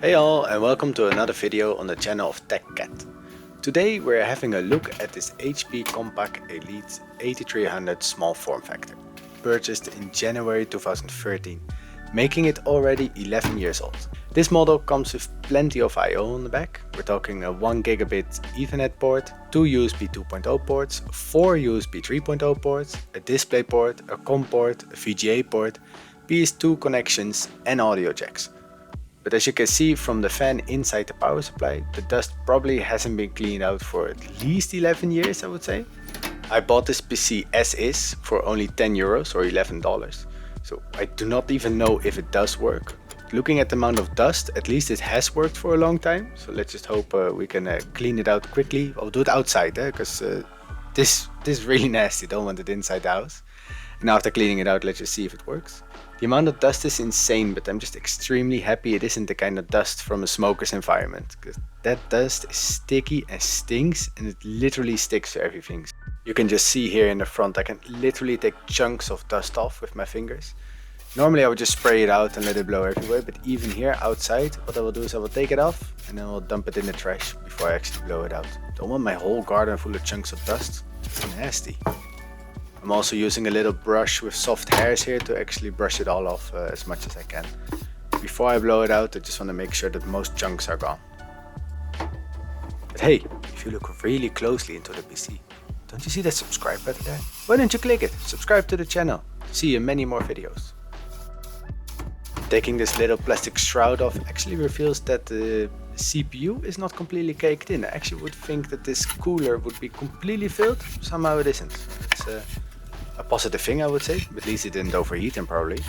Hey all, and welcome to another video on the channel of TechCat. Today we're having a look at this HP Compaq Elite 8300 small form factor, purchased in January 2013, making it already 11 years old. This model comes with plenty of I/O on the back. We're talking a 1 gigabit Ethernet port, 2 USB 2.0 ports, 4 USB 3.0 ports, a display port, a COM port, a VGA port, PS2 connections and audio jacks. But as you can see from the fan inside the power supply, the dust probably hasn't been cleaned out for at least 11 years, I would say. I bought this PC as is for only €10 or $11, so I do not even know if it does work. Looking at the amount of dust, at least it has worked for a long time, so let's just hope we can clean it out quickly. I'll do it outside, because this is really nasty, don't want it inside the house. And after cleaning it out, let's just see if it works. The amount of dust is insane, but I'm just extremely happy it isn't the kind of dust from a smoker's environment, because that dust is sticky and stinks, and it literally sticks to everything. You can just see here in the front, I can literally take chunks of dust off with my fingers. Normally I would just spray it out and let it blow everywhere, but even here outside, what I will do is I will take it off and then I'll dump it in the trash before I actually blow it out. Don't want my whole garden full of chunks of dust. It's nasty. I'm also using a little brush with soft hairs here to actually brush it all off as much as I can. Before I blow it out, I just want to make sure that most chunks are gone. But hey, if you look really closely into the PC, don't you see that subscribe button there? Why don't you click it? Subscribe to the channel to see many more videos. Taking this little plastic shroud off actually reveals that the CPU is not completely caked in. I actually would think that this cooler would be completely filled, somehow it isn't. It's a positive thing, I would say, but at least it didn't overheat and probably.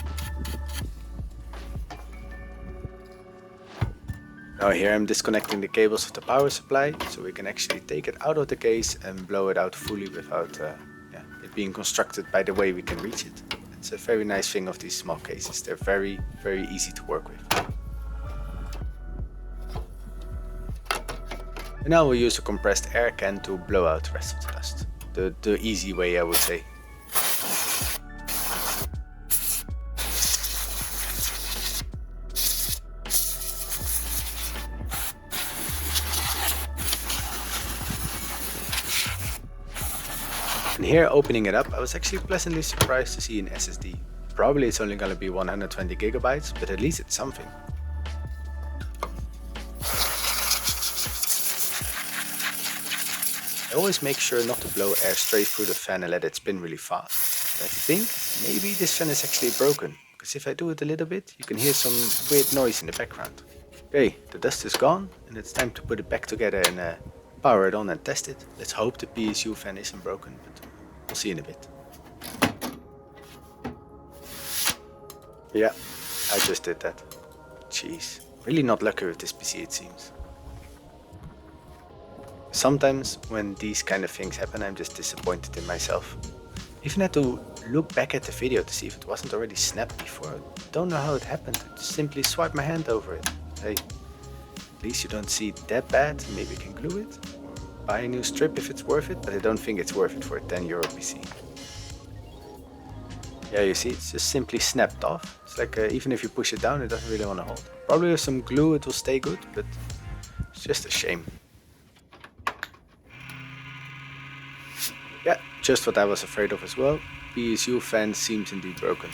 Now here I'm disconnecting the cables of the power supply, so we can actually take it out of the case and blow it out fully without it being constructed by the way we can reach it. It's a very nice thing of these small cases, they're very easy to work with. And now we'll use a compressed air can to blow out the rest of the dust. The easy way, I would say. And here, opening it up, I was actually pleasantly surprised to see an SSD. Probably it's only going to be 120 gigabytes, but at least it's something. I always make sure not to blow air straight through the fan and let it spin really fast. But I think maybe this fan is actually broken, because if I do it a little bit, you can hear some weird noise in the background. Okay, the dust is gone, and it's time to put it back together and power it on and test it. Let's hope the PSU fan isn't broken, but we'll see in a bit. Yeah, I just did that. Jeez, really not lucky with this PC it seems. Sometimes when these kind of things happen, I'm just disappointed in myself. Even had to look back at the video to see if it wasn't already snapped before. I don't know how it happened, I just simply swiped my hand over it. Hey, at least you don't see it that bad, maybe you can glue it. Buy a new strip if it's worth it, but I don't think it's worth it for a €10 PC. Yeah, you see, it's just simply snapped off. It's like even if you push it down, it doesn't really want to hold. Probably with some glue it will stay good, but it's just a shame. Yeah, just what I was afraid of as well. PSU fan seems indeed broken.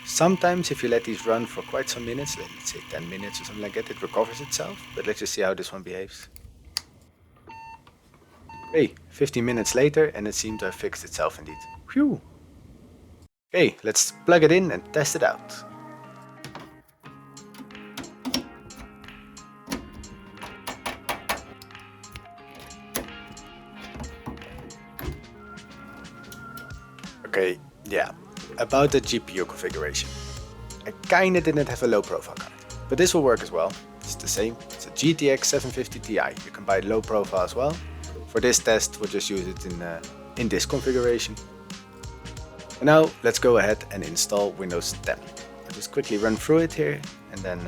Sometimes if you let these run for quite some minutes, let's say 10 minutes or something like that, it recovers itself. But let's just see how this one behaves. Okay, 15 minutes later and it seemed to have fixed itself indeed. Phew! Okay, let's plug it in and test it out. Okay, yeah, about the GPU configuration. I kinda didn't have a low profile card, but this will work as well. It's the same, it's a GTX 750 Ti. You can buy low profile as well. For this test, we'll just use it in this configuration. And now let's go ahead and install Windows 10. I'll just quickly run through it here and then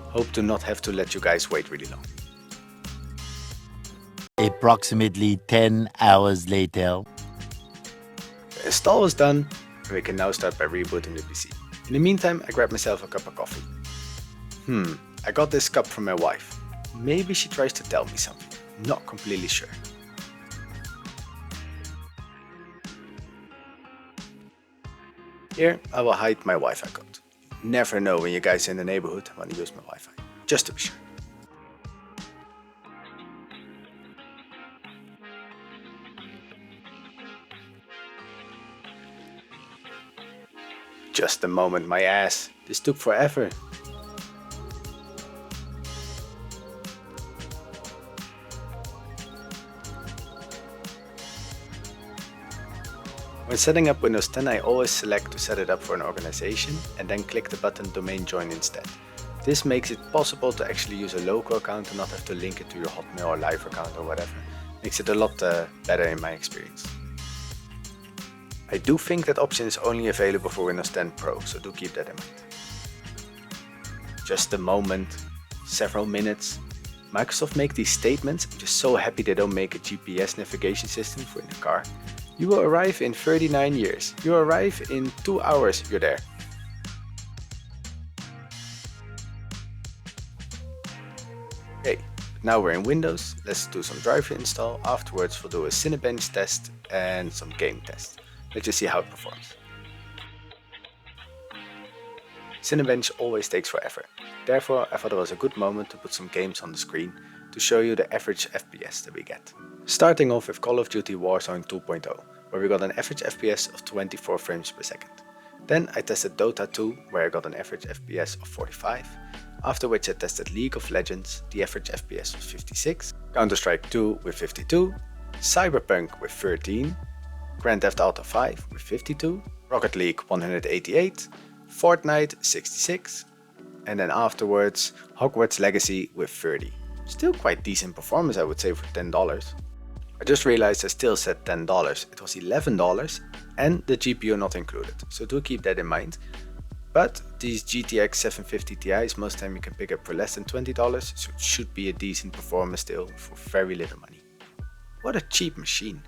hope to not have to let you guys wait really long. Approximately 10 hours later. The install is done and we can now start by rebooting the PC. In the meantime, I grabbed myself a cup of coffee. I got this cup from my wife. Maybe she tries to tell me something, not completely sure. Here I will hide my Wi-Fi code. Never know when you guys in the neighborhood want to use my Wi-Fi, just to be sure. Just a moment, my ass. This took forever. When setting up Windows 10, I always select to set it up for an organization and then click the button Domain Join instead. This makes it possible to actually use a local account and not have to link it to your Hotmail or Live account or whatever. Makes it a lot better in my experience. I do think that option is only available for Windows 10 Pro, so do keep that in mind. Just a moment, several minutes. Microsoft make these statements. I'm just so happy they don't make a GPS navigation system for in the car. You will arrive in 39 years. You arrive in 2 hours, you're there. Okay, now we're in Windows. Let's do some driver install. Afterwards we'll do a Cinebench test and some game test. Let's just see how it performs. Cinebench always takes forever. Therefore, I thought it was a good moment to put some games on the screen to show you the average FPS that we get. Starting off with Call of Duty Warzone 2.0, where we got an average FPS of 24 frames per second. Then I tested Dota 2, where I got an average FPS of 45, after which I tested League of Legends, the average FPS was 56, Counter-Strike 2 with 52, Cyberpunk with 13, Grand Theft Auto 5 with 52, Rocket League 188, Fortnite 66, and then afterwards Hogwarts Legacy with 30. Still quite decent performance, I would say, for $10. I just realized I still said $10, it was $11 and the GPU not included, so do keep that in mind. But these GTX 750 Ti's most time you can pick up for less than $20, so it should be a decent performance still for very little money. What a cheap machine.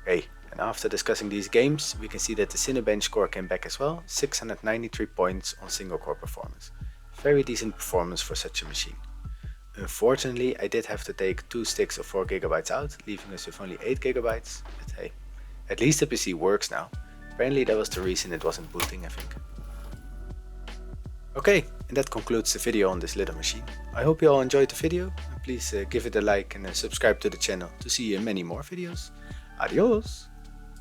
Okay, and after discussing these games, we can see that the Cinebench score came back as well, 693 points on single core performance. Very decent performance for such a machine. Unfortunately, I did have to take 2 sticks of 4GB out, leaving us with only 8GB, but hey, at least the PC works now. Apparently that was the reason it wasn't booting, I think. Okay, and that concludes the video on this little machine. I hope you all enjoyed the video, and please give it a like and subscribe to the channel to see many more videos. Adios!